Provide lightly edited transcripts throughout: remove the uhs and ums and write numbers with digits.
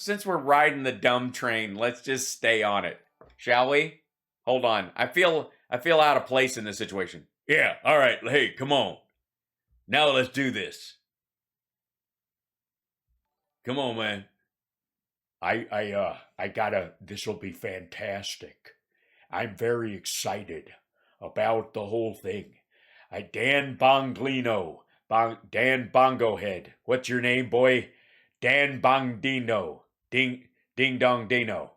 Since we're riding the dumb train, let's just stay on it, shall we? Hold on. I feel out of place in this situation. Yeah, all right. Hey, come on. Now let's do this. Come on, man. This'll be fantastic. I'm very excited about the whole thing. Dan Bongino, Dan Bongo Head. What's your name, boy? Dan Bongino. Ding dong Dino.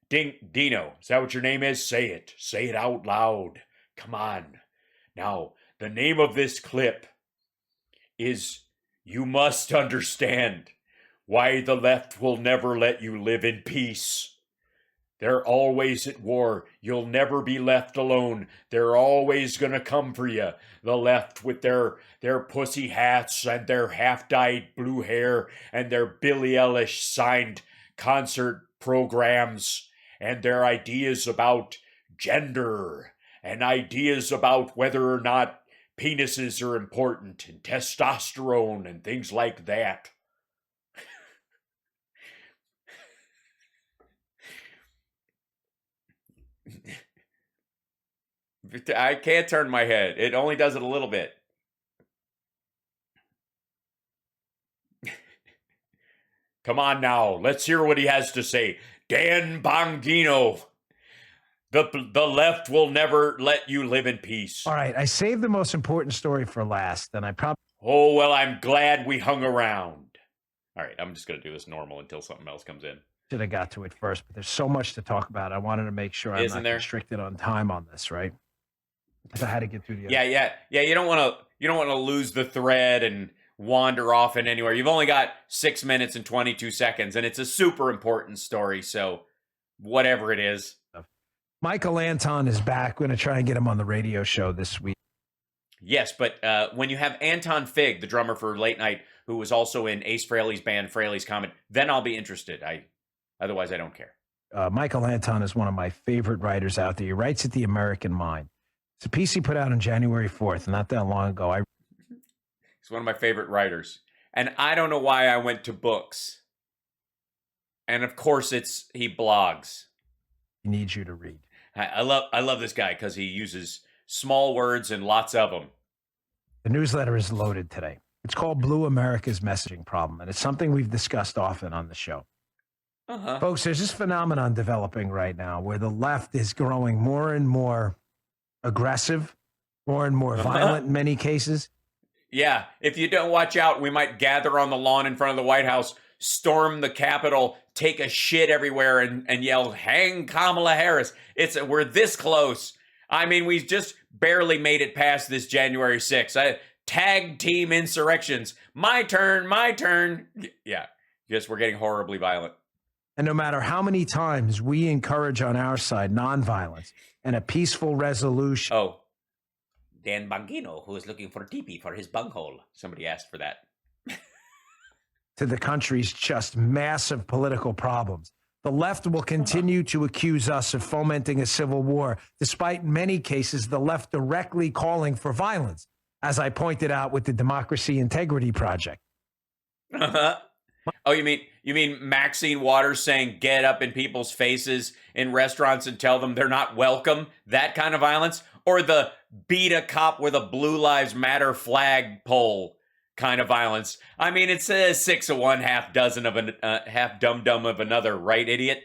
Dino. Is that what your name is? Say it. Say it out loud. Come on. Now, the name of this clip is You Must Understand Why the Left Will Never Let You Live in Peace. They're always at war. You'll never be left alone. They're always gonna come for you. The left with their pussy hats and their half-dyed blue hair and their Billie Eilish signed concert programs and their ideas about gender and ideas about whether or not penises are important and testosterone and things like that. I can't turn my head. It only does it a little bit. Come on now. Let's hear what he has to say. Dan Bongino. The left will never let you live in peace. All right. I saved the most important story for last, and I probably... Oh, well, I'm glad we hung around. All right. I'm just going to do this normal until something else comes in. Should have got to it first, but there's so much to talk about. I wanted to make sure I'm not constricted on time on this, right? I had to get through the yeah. You don't want to lose the thread and wander off in anywhere. You've only got 6 minutes and 22 seconds, and it's a super important story. So whatever it is. Michael Anton is back. We're going to try and get him on the radio show this week. Yes, but when you have Anton Fig, the drummer for Late Night, who was also in Ace Frehley's band Frehley's Comet, then I'll be interested. Otherwise, I don't care. Michael Anton is one of my favorite writers out there. He writes at The American Mind. It's a piece he put out on January 4th, not that long ago. He's one of my favorite writers. And I don't know why I went to books. And of course, he blogs. He needs you to read. I love this guy because he uses small words and lots of them. The newsletter is loaded today. It's called Blue America's Messaging Problem, and it's something we've discussed often on the show. Folks, there's this phenomenon developing right now where the left is growing more and more aggressive, more and more violent in many cases. Yeah, if you don't watch out, we might gather on the lawn in front of the White House, storm the Capitol, take a shit everywhere, and yell, "Hang Kamala Harris." We're this close. I mean, we just barely made it past this January 6th. Tag team insurrections. My turn, my turn. Yeah, just we're getting horribly violent. And no matter how many times we encourage on our side nonviolence and a peaceful resolution. Oh, Dan Bongino, who is looking for a teepee for his bunghole. Somebody asked for that. To the country's just massive political problems. The left will continue to accuse us of fomenting a civil war, despite in many cases the left directly calling for violence, as I pointed out with the Democracy Integrity Project. Oh, you mean Maxine Waters saying get up in people's faces in restaurants and tell them they're not welcome? That kind of violence? Or the beat a cop with a Blue Lives Matter flag pole kind of violence? I mean, it says 6 of one, half dum-dum of another, right, idiot?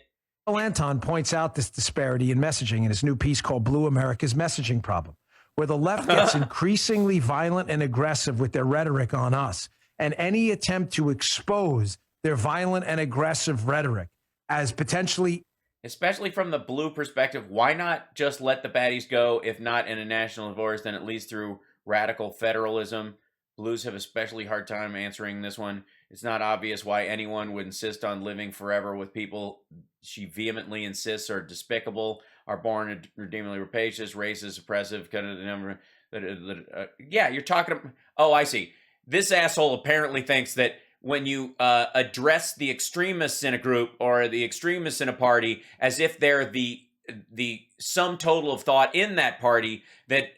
Anton points out this disparity in messaging in his new piece called Blue America's Messaging Problem, where the left gets increasingly violent and aggressive with their rhetoric on us. And any attempt to expose their violent and aggressive rhetoric as potentially... Especially from the blue perspective, why not just let the baddies go, if not in a national divorce, then at least through radical federalism? Blues have especially hard time answering this one. It's not obvious why anyone would insist on living forever with people she vehemently insists are despicable, are born redeemingly rapacious, racist, oppressive, kind of the number... yeah, you're talking... Oh, I see. This asshole apparently thinks that when you address the extremists in a group or the extremists in a party as if they're the sum total of thought in that party, that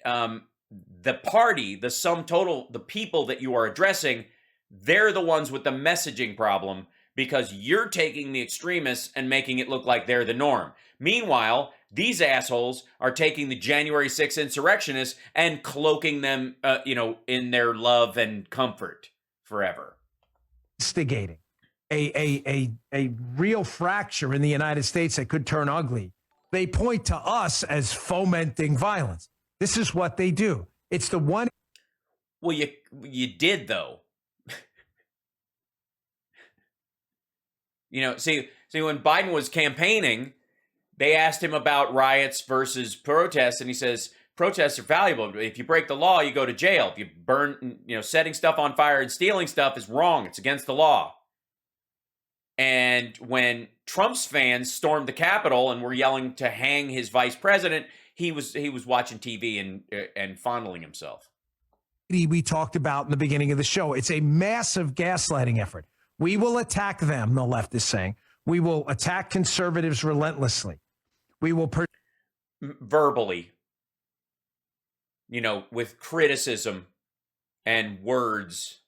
the party, the sum total, the people that you are addressing, they're the ones with the messaging problem because you're taking the extremists and making it look like they're the norm. Meanwhile, these assholes are taking the January 6th insurrectionists and cloaking them, in their love and comfort forever. Instigating a real fracture in the United States that could turn ugly. They point to us as fomenting violence. This is what they do. It's the one. Well, you did, though. See, when Biden was campaigning, they asked him about riots versus protests, and he says, protests are valuable. If you break the law, you go to jail. If you burn, setting stuff on fire and stealing stuff is wrong. It's against the law. And when Trump's fans stormed the Capitol and were yelling to hang his vice president, he was watching TV and fondling himself. We talked about in the beginning of the show. It's a massive gaslighting effort. We will attack them, the left is saying. We will attack conservatives relentlessly. We will verbally, with criticism and words.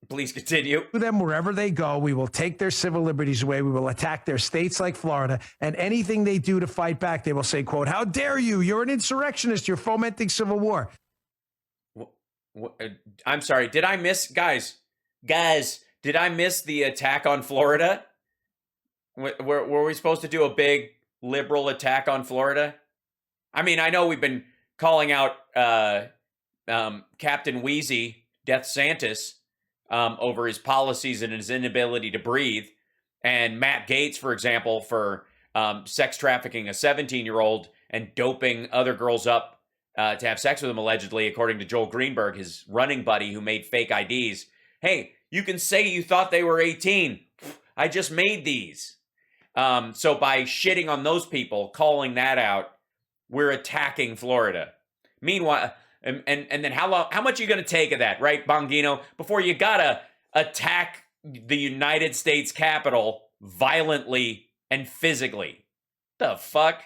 Please continue. Them wherever they go. We will take their civil liberties away. We will attack their states like Florida, and anything they do to fight back, they will say, quote, "How dare you? You're an insurrectionist. You're fomenting civil war." I'm sorry. Did I miss, guys, did I miss the attack on Florida? Were we supposed to do a big liberal attack on Florida? I mean, I know we've been calling out Captain Wheezy, Death Santis, over his policies and his inability to breathe. And Matt Gaetz, for example, for sex trafficking a 17-year-old and doping other girls up to have sex with him, allegedly, according to Joel Greenberg, his running buddy who made fake IDs. Hey, you can say you thought they were 18. I just made these. So by shitting on those people, calling that out, we're attacking Florida. Meanwhile, and then how much are you going to take of that, right, Bongino, before you got to attack the United States Capitol violently and physically? The fuck?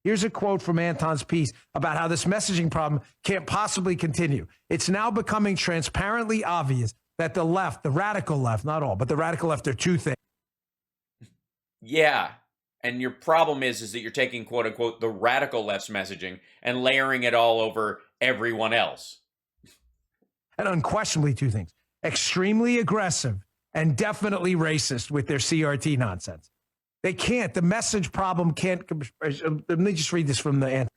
Here's a quote from Anton's piece about how this messaging problem can't possibly continue. It's now becoming transparently obvious that the left, the radical left, not all, but the radical left are two things. Yeah. And your problem is that you're taking, quote unquote, the radical left's messaging and layering it all over everyone else. And unquestionably two things: extremely aggressive and definitely racist with their CRT nonsense. They can't. The message problem can't. Let me just read this from the end.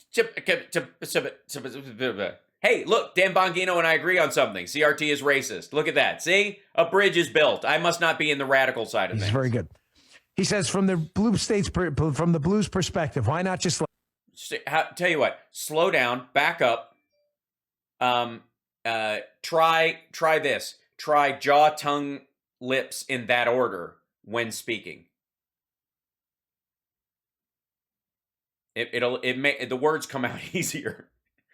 Hey, look, Dan Bongino and I agree on something. CRT is racist. Look at that. See? A bridge is built. I must not be in the radical side of things. He's very good. He says, from the blues perspective, why not just tell you what, slow down, back up. Try this. Try jaw, tongue, lips in that order when speaking. The words come out easier.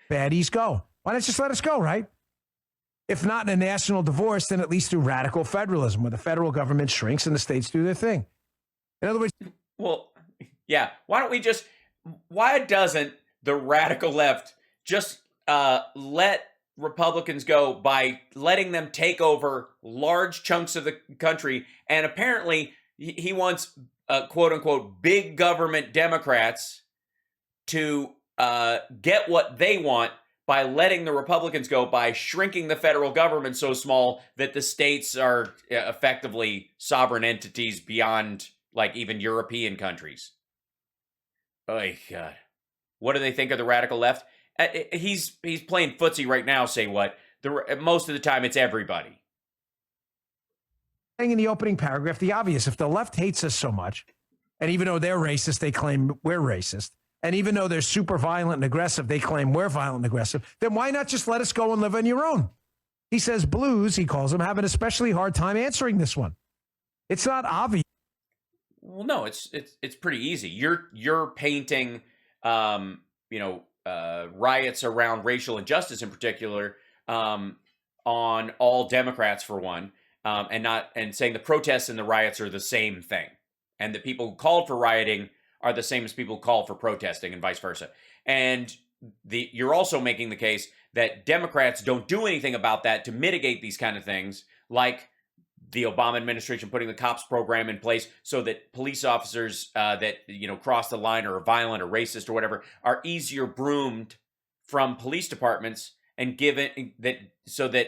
Baddies go. Why not just let us go, right? If not in a national divorce, then at least through radical federalism, where the federal government shrinks and the states do their thing. In other words, well, yeah. Why doesn't the radical left just let Republicans go by letting them take over large chunks of the country? And apparently he wants, quote unquote, big government Democrats to get what they want by letting the Republicans go, by shrinking the federal government so small that the states are effectively sovereign entities beyond, like, even European countries. Oh, God. What do they think of the radical left? He's playing footsie right now, say what? Most of the time, it's everybody. In the opening paragraph, the obvious: if the left hates us so much, and even though they're racist, they claim we're racist, and even though they're super violent and aggressive, they claim we're violent and aggressive, then why not just let us go and live on your own? He says blues, he calls them, have an especially hard time answering this one. It's not obvious. Well, no, it's pretty easy. You're painting, riots around racial injustice in particular, on all Democrats for one, and saying the protests and the riots are the same thing, and the people who called for rioting are the same as people who called for protesting, and vice versa. And you're also making the case that Democrats don't do anything about that to mitigate these kind of things, like the Obama administration putting the cops program in place so that police officers that cross the line or are violent or racist or whatever are easier broomed from police departments and given that so that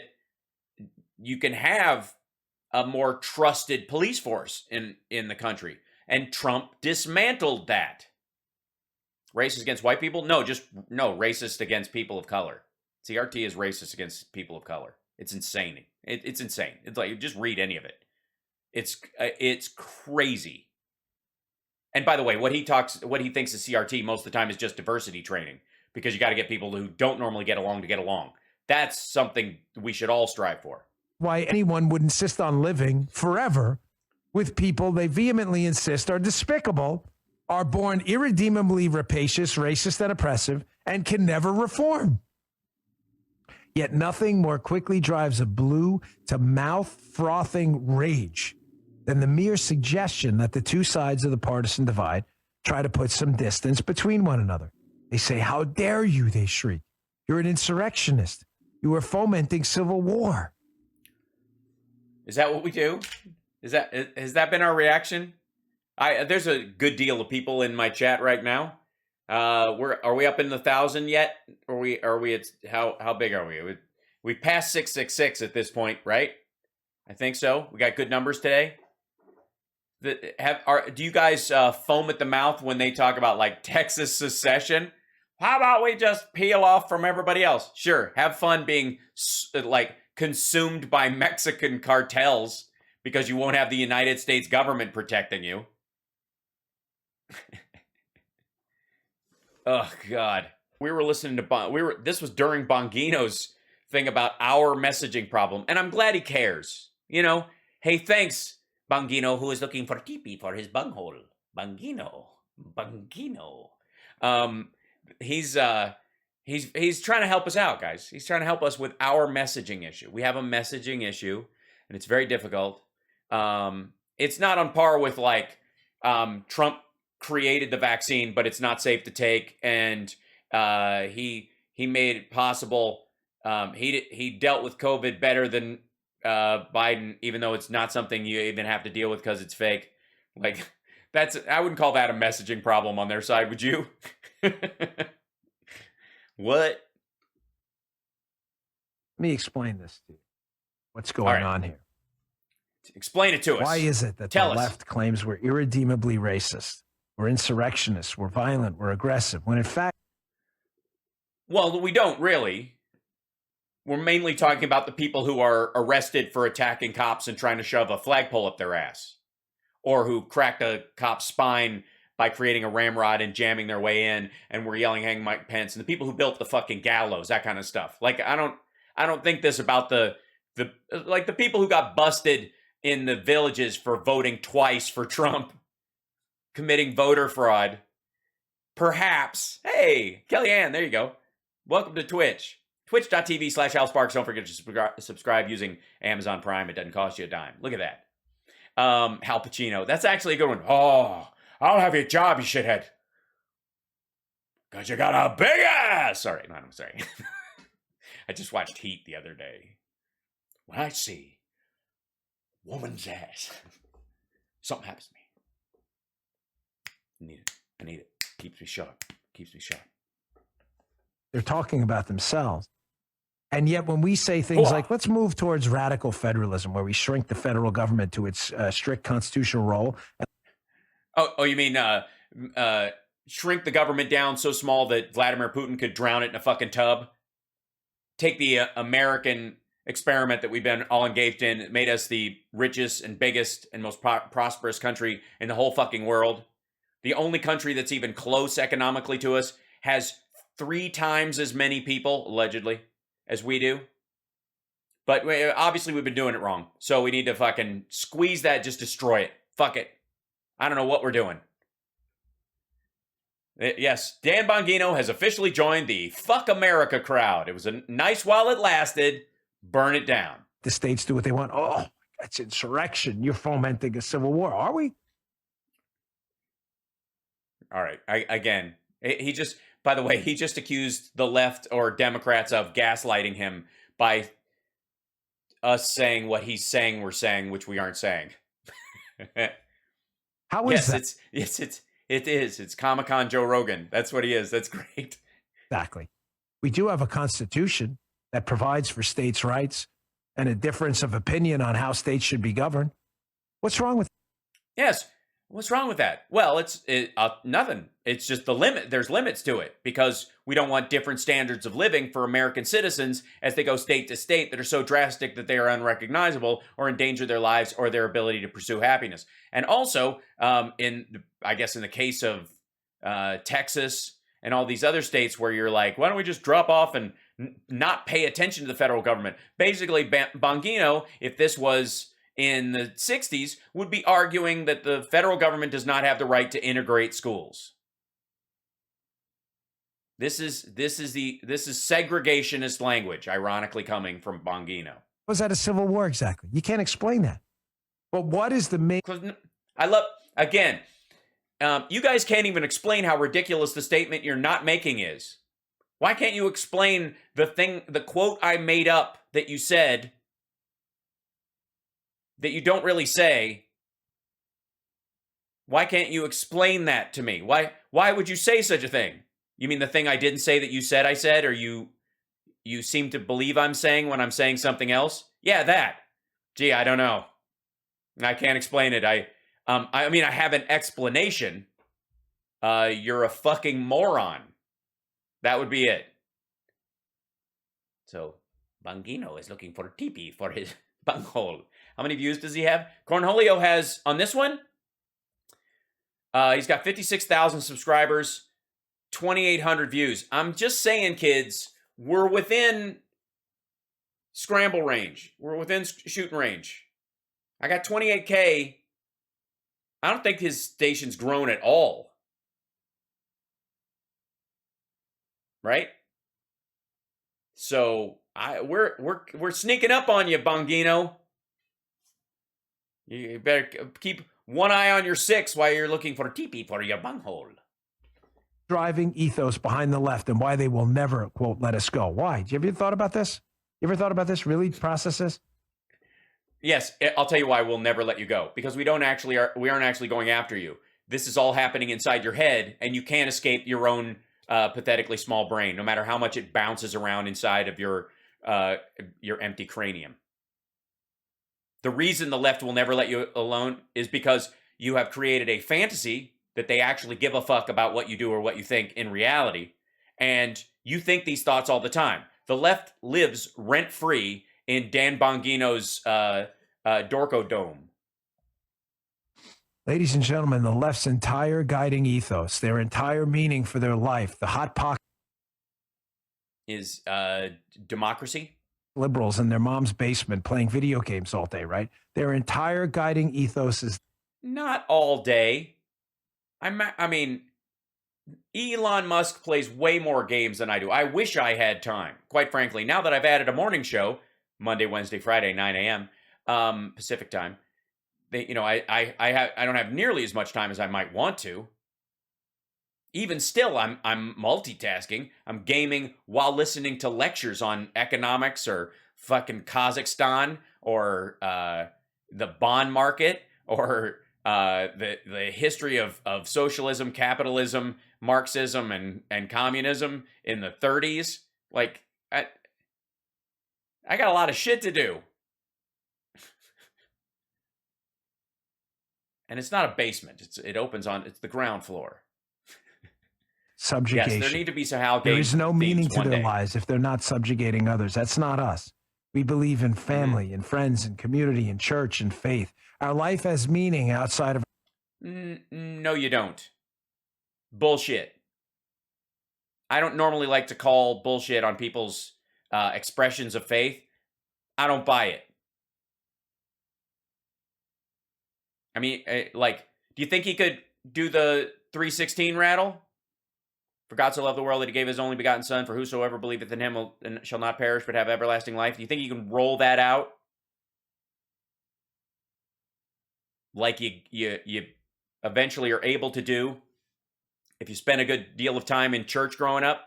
you can have a more trusted police force in the country. And Trump dismantled that. Racist against white people? No, racist against people of color. CRT is racist against people of color. It's insane. It's insane. It's like, just read any of it. It's crazy. And by the way, what he thinks is CRT most of the time is just diversity training, because you got to get people who don't normally get along to get along. That's something we should all strive for. Why anyone would insist on living forever with people they vehemently insist are despicable, are born irredeemably rapacious, racist, and oppressive, and can never reform. Yet nothing more quickly drives a blue to mouth-frothing rage than the mere suggestion that the two sides of the partisan divide try to put some distance between one another. They say, "How dare you," they shriek. "You're an insurrectionist. You are fomenting civil war." Is that what we do? Has that been our reaction? There's a good deal of people in my chat right now. Are we up in the 1,000 yet? Are we at how big are we? We passed 666 at this point, right? I think so. We got good numbers today. Do you guys foam at the mouth when they talk about like Texas secession? How about we just peel off from everybody else? Sure, have fun being like consumed by Mexican cartels because you won't have the United States government protecting you. Oh God, we were listening to this was during Bongino's thing about our messaging problem, and I'm glad he cares. Hey, thanks, Bongino, who is looking for teepee for his bunghole. Bongino. He's trying to help us out, guys. He's trying to help us with our messaging issue. We have a messaging issue, and it's very difficult. It's not on par with like Trump created the vaccine, but it's not safe to take, and he made it possible. He dealt with COVID better than Biden, even though it's not something you even have to deal with because it's fake. Like I wouldn't call that a messaging problem on their side, would you? What? Let me explain this to you. What's going on here? Explain it to us. Why is it that the left claims we're irredeemably racist, we're insurrectionists, we're violent, we're aggressive, when in fact... Well, we don't really. We're mainly talking about the people who are arrested for attacking cops and trying to shove a flagpole up their ass, or who cracked a cop's spine by creating a ramrod and jamming their way in, and were yelling "Hang Mike Pence," and the people who built the fucking gallows, that kind of stuff. Like, I don't think this about the people who got busted in the villages for voting twice for Trump, committing voter fraud. Perhaps. Hey, Kellyanne, there you go. Welcome to Twitch. Twitch.tv/HalSparks. Don't forget to subscribe using Amazon Prime. It doesn't cost you a dime. Look at that. Hal Pacino. That's actually a good one. Oh, I'll have your job, you shithead. Because you got a big ass. Sorry, no, I'm sorry. I just watched Heat the other day. When I see woman's ass, something happens to me. I need it. Keeps me sharp. They're talking about themselves. And yet when we say things like, let's move towards radical federalism, where we shrink the federal government to its strict constitutional role. Oh, you mean shrink the government down so small that Vladimir Putin could drown it in a fucking tub? Take the American experiment that we've been all engaged in. It made us the richest and biggest and most prosperous country in the whole fucking world. The only country that's even close economically to us has 3 times as many people, allegedly, as we do. But obviously we've been doing it wrong. So we need to fucking squeeze that, just destroy it. Fuck it. I don't know what we're doing. Yes, Dan Bongino has officially joined the Fuck America crowd. It was a nice while it lasted. Burn it down. The states do what they want. Oh, that's insurrection. You're fomenting a civil war. Are we? All right. By the way, he just accused the left or Democrats of gaslighting him by us saying what he's saying we're saying, which we aren't saying. How is that? It is. It's Comic-Con Joe Rogan. That's what he is. That's great. Exactly. We do have a constitution that provides for states' rights and a difference of opinion on how states should be governed. What's wrong with Yes. What's wrong with that? Well, it's nothing. It's just the limit. There's limits to it because we don't want different standards of living for American citizens as they go state to state that are so drastic that they are unrecognizable or endanger their lives or their ability to pursue happiness. And also, in the case of Texas and all these other states where you're like, why don't we just drop off and not pay attention to the federal government? Basically, Bongino, if this was in the 60s, would be arguing that the federal government does not have the right to integrate schools. This is segregationist language, ironically coming from Bongino. Was that a civil war exactly? You can't explain that. But what is the main? You guys can't even explain how ridiculous the statement you're not making is. Why can't you explain the quote I made up that you said that you don't really say? Why can't you explain that to me? Why would you say such a thing? You mean the thing I didn't say that you said I said, or you seem to believe I'm saying when I'm saying something else? Yeah, that. Gee, I don't know. I can't explain it. I have an explanation. You're a fucking moron. That would be it. So, Bongino is looking for a teepee for his bunghole. How many views does he have? Cornholio has, on this one, he's got 56,000 subscribers, 2,800 views. I'm just saying, kids, we're within scramble range. We're within shooting range. I got 28K. I don't think his station's grown at all. Right? So we're sneaking up on you, Bongino. You better keep one eye on your six while you're looking for a teepee for your bunghole. Driving ethos behind the left and why they will never, quote, let us go. Why? Have you ever thought about this? You ever thought about this? Really process this? Yes, I'll tell you why we'll never let you go. Because we aren't actually going after you. This is all happening inside your head, and you can't escape your own pathetically small brain, no matter how much it bounces around inside of your empty cranium. The reason the left will never let you alone is because you have created a fantasy that they actually give a fuck about what you do or what you think in reality, and you think these thoughts all the time. The left lives rent-free in Dan Bongino's Dorco Dome. Ladies and gentlemen, the left's entire guiding ethos, their entire meaning for their life, the hot pocket is democracy. Liberals in their mom's basement playing video games all day, right? Their entire guiding ethos is not all day. I mean, Elon Musk plays way more games than I do. I wish I had time. Quite frankly, now that I've added a morning show, Monday, Wednesday, Friday, 9 a.m. Pacific time, I don't have nearly as much time as I might want to. Even still, I'm multitasking. I'm gaming while listening to lectures on economics or fucking Kazakhstan or the bond market or the history of socialism, capitalism, Marxism, and communism in the 30s. Like, I got a lot of shit to do. And it's not a basement. It's the ground floor. Subjugation. Yes, there need to be somehow. There is no meaning to their lives if they're not subjugating others. That's not us. We believe in family and friends and community and church and faith. Our life has meaning outside of. No, you don't. Bullshit. I don't normally like to call bullshit on people's expressions of faith. I don't buy it. I mean, do you think he could do the 3:16 rattle? For God so loved the world that he gave his only begotten son, for whosoever believeth in him shall not perish but have everlasting life. Do you think you can roll that out? Like you eventually are able to do if you spend a good deal of time in church growing up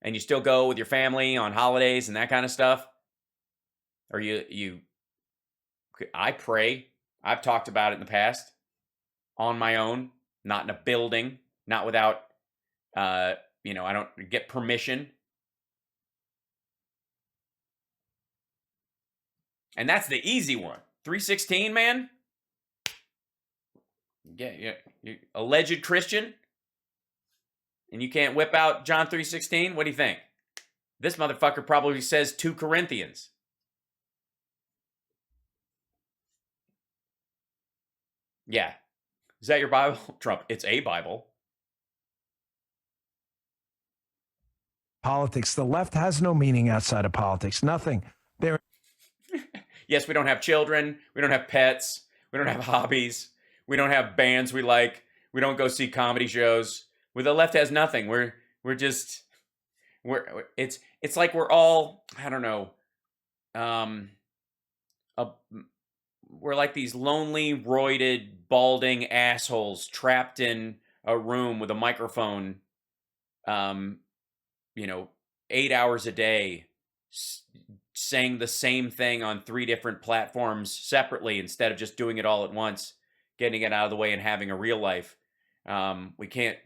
and you still go with your family on holidays and that kind of stuff? Or I pray. I've talked about it in the past on my own, not in a building, not without, I don't get permission. And that's the easy one. 316, man. Yeah, you alleged Christian, and you can't whip out John 3:16. What do you think? This motherfucker probably says 2 Corinthians. Yeah. Is that your Bible? Trump, it's a Bible. Politics. The left has no meaning outside of politics. Nothing. Yes, we don't have children. We don't have pets. We don't have hobbies. We don't have bands we like. We don't go see comedy shows. Well, the left has nothing. It's like we're all, I don't know, we're like these lonely, roided, balding assholes trapped in a room with a microphone, 8 hours a day, saying the same thing on 3 different platforms separately instead of just doing it all at once, getting it out of the way and having a real life. We can't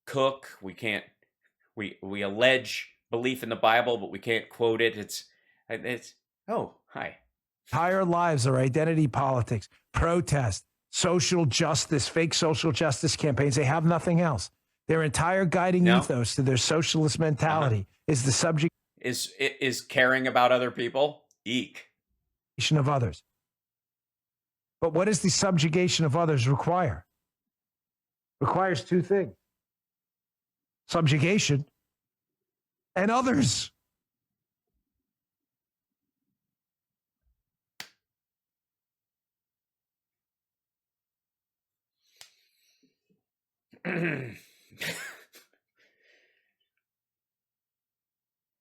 cook. We allege belief in the Bible, but we can't quote it. It's oh, hi. Entire lives are identity politics, protest, social justice, fake social justice campaigns. They have nothing else. Their entire guiding ethos to their socialist mentality is the subject is caring about other people. Eek. Of others. But what does the subjugation of others require? Requires 2 things. Subjugation and others.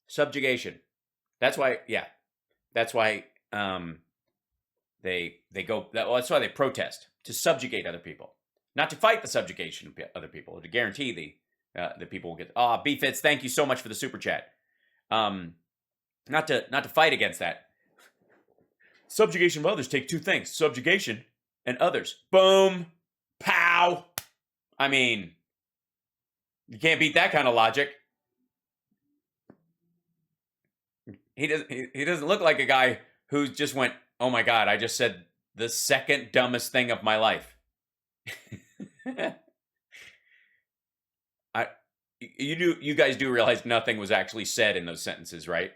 Subjugation. That's why that's why they go, that's why they protest, to subjugate other people, not to fight the subjugation of other people, to guarantee the people will get. B-Fits, thank you so much for the super chat. Not to fight against that. Subjugation of others take 2 things: subjugation and others. Boom, pow. I mean, you can't beat that kind of logic. He doesn't look like a guy who just went, "Oh my God, I just said the second dumbest thing of my life." You guys do realize nothing was actually said in those sentences, right?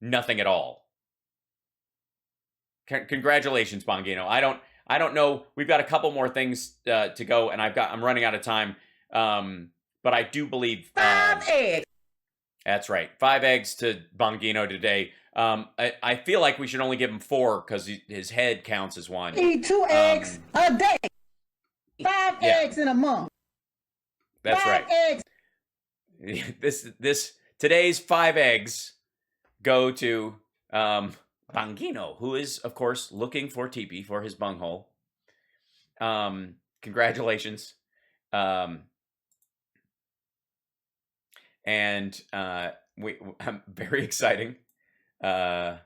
Nothing at all. Congratulations, Bongino. I don't know. We've got a couple more things to go, and I'm running out of time. But I do believe 5 eggs. That's right, 5 eggs to Bongino today. I feel like we should only give him 4 because his head counts as 1. Eat 2 eggs a day. 5 eggs in a month. That's 5 right. Eggs. Today's 5 eggs go to Bongino, who is, of course, looking for TP for his bunghole. Congratulations. And I'm very exciting. Let's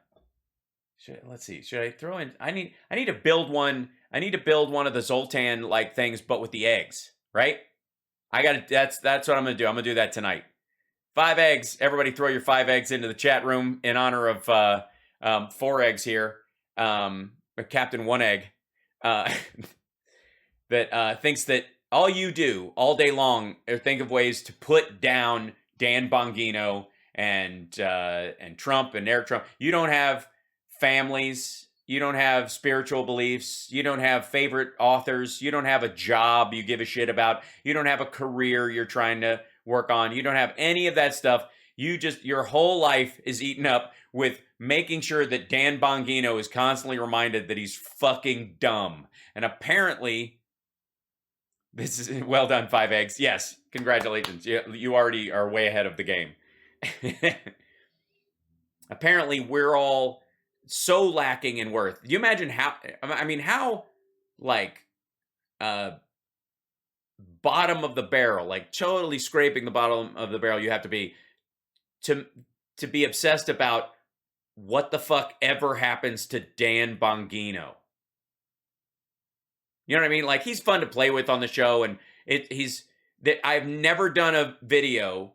see. Should I throw in? I need to build one. I need to build one of the Zoltan like things, but with the eggs, right? That's what I'm gonna do. I'm gonna do that tonight. 5 eggs. Everybody, throw your 5 eggs into the chat room in honor of 4 eggs here. Captain 1 Egg that thinks that all you do all day long is think of ways to put down Dan Bongino and Trump and Eric Trump. You don't have families. You don't have spiritual beliefs. You don't have favorite authors. You don't have a job you give a shit about. You don't have a career you're trying to work on. You don't have any of that stuff. Your whole life is eaten up with making sure that Dan Bongino is constantly reminded that he's fucking dumb. And apparently, this is well done, 5 eggs. Yes, congratulations. You already are way ahead of the game. Apparently, we're all so lacking in worth. Do you imagine how bottom of the barrel, like totally scraping the bottom of the barrel you have to be to be obsessed about what the fuck ever happens to Dan Bongino? You know what I mean? Like, he's fun to play with on the show, and I've never done a video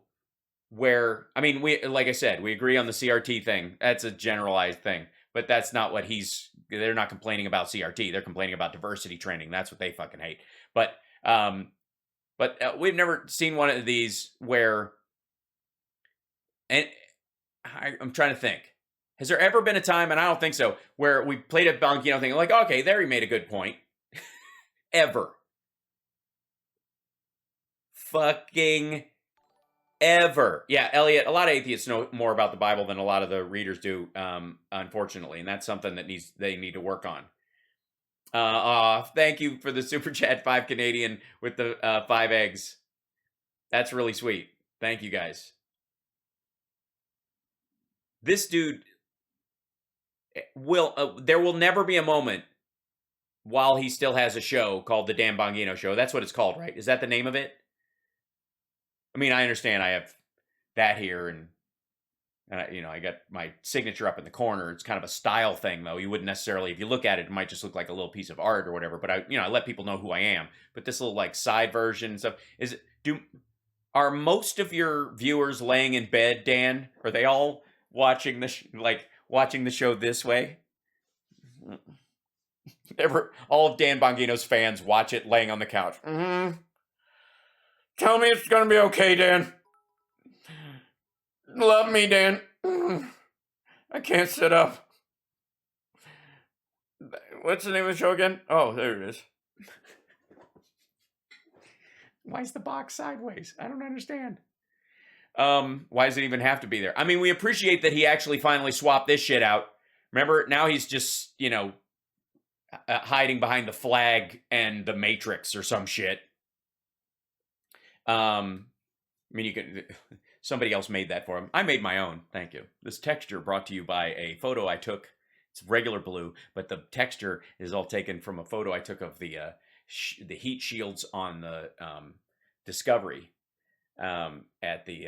where, I mean, like I said, we agree on the CRT thing. That's a generalized thing, but that's not what they're not complaining about CRT. They're complaining about diversity training. That's what they fucking hate. But we've never seen one of these where, and I'm trying to think. Has there ever been a time, and I don't think so, where we played a Bongino thing like, okay, there he made a good point. Ever. Fucking ever. Yeah, Elliot, a lot of atheists know more about the Bible than a lot of the readers do, unfortunately, and that's something that they need to work on. Thank you for the super chat, 5 Canadian with the 5 eggs. That's really sweet. Thank you, guys. This dude there will never be a moment while he still has a show called the Dan Bongino Show. That's what it's called, right? Is that the name of it? I mean, I understand I have that here, and I got my signature up in the corner. It's kind of a style thing, though. You wouldn't necessarily, if you look at it, it might just look like a little piece of art or whatever. But I let people know who I am. But this little like side version and stuff, are most of your viewers laying in bed, Dan? Are they all watching watching the show this way? All of Dan Bongino's fans watch it laying on the couch. Mm-hmm. Tell me it's gonna be okay, Dan. Love me, Dan. I can't sit up. What's the name of the show again? Oh, there it is. Why is the box sideways? I don't understand. Why does it even have to be there? I mean, we appreciate that he actually finally swapped this shit out. Remember, now he's just, hiding behind the flag and the Matrix or some shit. I mean, somebody else made that for him. I made my own. Thank you. This texture brought to you by a photo I took. It's regular blue, but the texture is all taken from a photo I took of the heat shields on the Discovery at the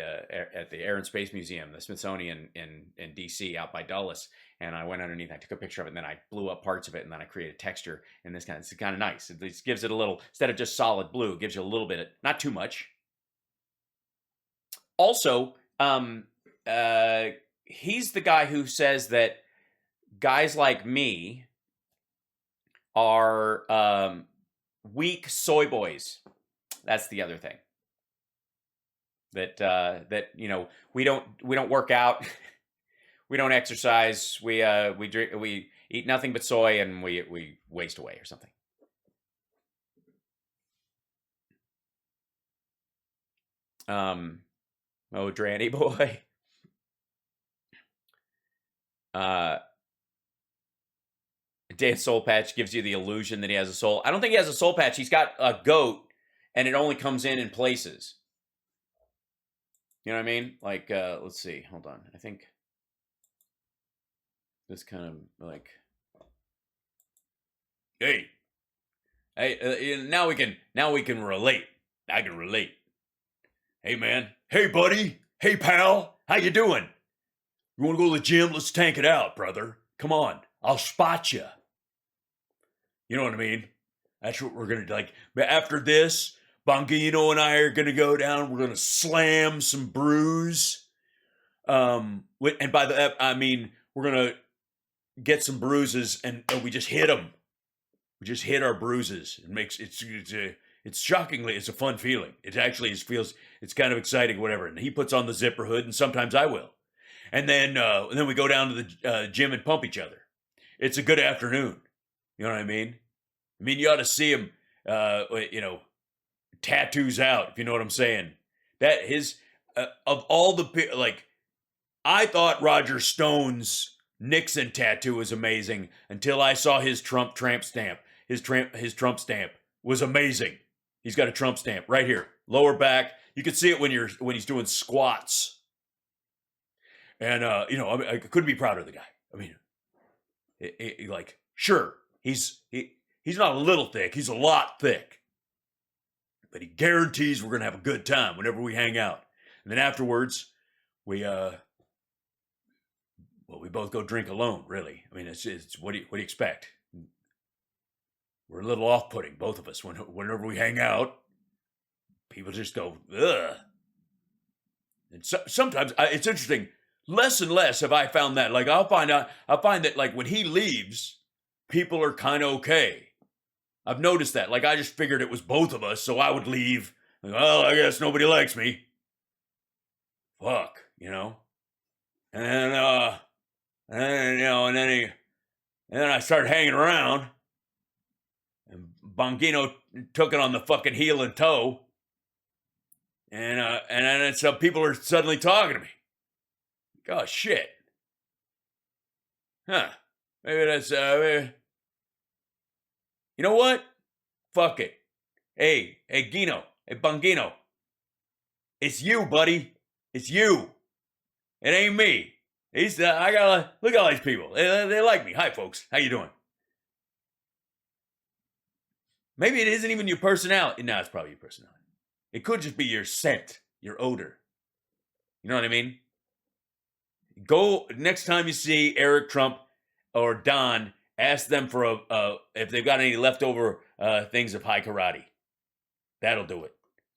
Air and Space Museum, the Smithsonian in DC, out by Dulles. And I went underneath, I took a picture of it, and then I blew up parts of it, and then I created texture. And it's kind of nice. It just gives it a little, instead of just solid blue, it gives you a little bit, not too much. Also, he's the guy who says that guys like me are weak soy boys. That's the other thing. That we don't work out. We don't exercise. We drink. We eat nothing but soy, and we waste away or something. Oh, Dranny boy. Dan Soul Patch gives you the illusion that he has a soul. I don't think he has a soul patch. He's got a goat, and it only comes in places. You know what I mean? Like, let's see. Hold on. I think this kind of like, hey, now we can relate. I can relate. Hey, man. Hey, buddy. Hey, pal. How you doing? You want to go to the gym? Let's tank it out, brother. Come on. I'll spot you. You know what I mean? That's what we're going to do. Like, after this, Bongino and I are going to go down. We're going to slam some brews. And by that, I mean, we're going to get some bruises and we just hit them. We just hit our bruises. It's shockingly, it's a fun feeling. It actually it's kind of exciting, whatever. And he puts on the zipper hood, and sometimes I will. And then we go down to the gym and pump each other. It's a good afternoon. You know what I mean? I mean, you ought to see him, tattoos out, if you know what I'm saying. That of all the, like, I thought Roger Stone's Nixon tattoo was amazing until I saw his Trump stamp. His Trump stamp was amazing. He's got a Trump stamp right here, lower back. You can see it when he's doing squats. And I couldn't be prouder of the guy. I mean, sure, he's not a little thick. He's a lot thick. But he guarantees we're gonna have a good time whenever we hang out. And then afterwards, we Well, we both go drink alone, really. I mean, it's what do you expect? We're a little off-putting, both of us. Whenever we hang out, people just go, ugh. And sometimes it's interesting. Less and less have I found that. Like I'll find that like when he leaves, people are kind of okay. I've noticed that. Like I just figured it was both of us, so I would leave. Like, well, I guess nobody likes me. Fuck, you know. And then I started hanging around, and Bongino took it on the fucking heel and toe, and then some people are suddenly talking to me. Oh shit, huh? Maybe that's you know what? Fuck it. Hey, Gino, hey Bongino, it's you, buddy. It's you. It ain't me. I gotta look at all these people. They like me. Hi, folks. How you doing? Maybe it isn't even your personality. No, it's probably your personality. It could just be your scent, your odor. You know what I mean? Go next time you see Eric Trump or Don, ask them for if they've got any leftover things of high karate. That'll do it.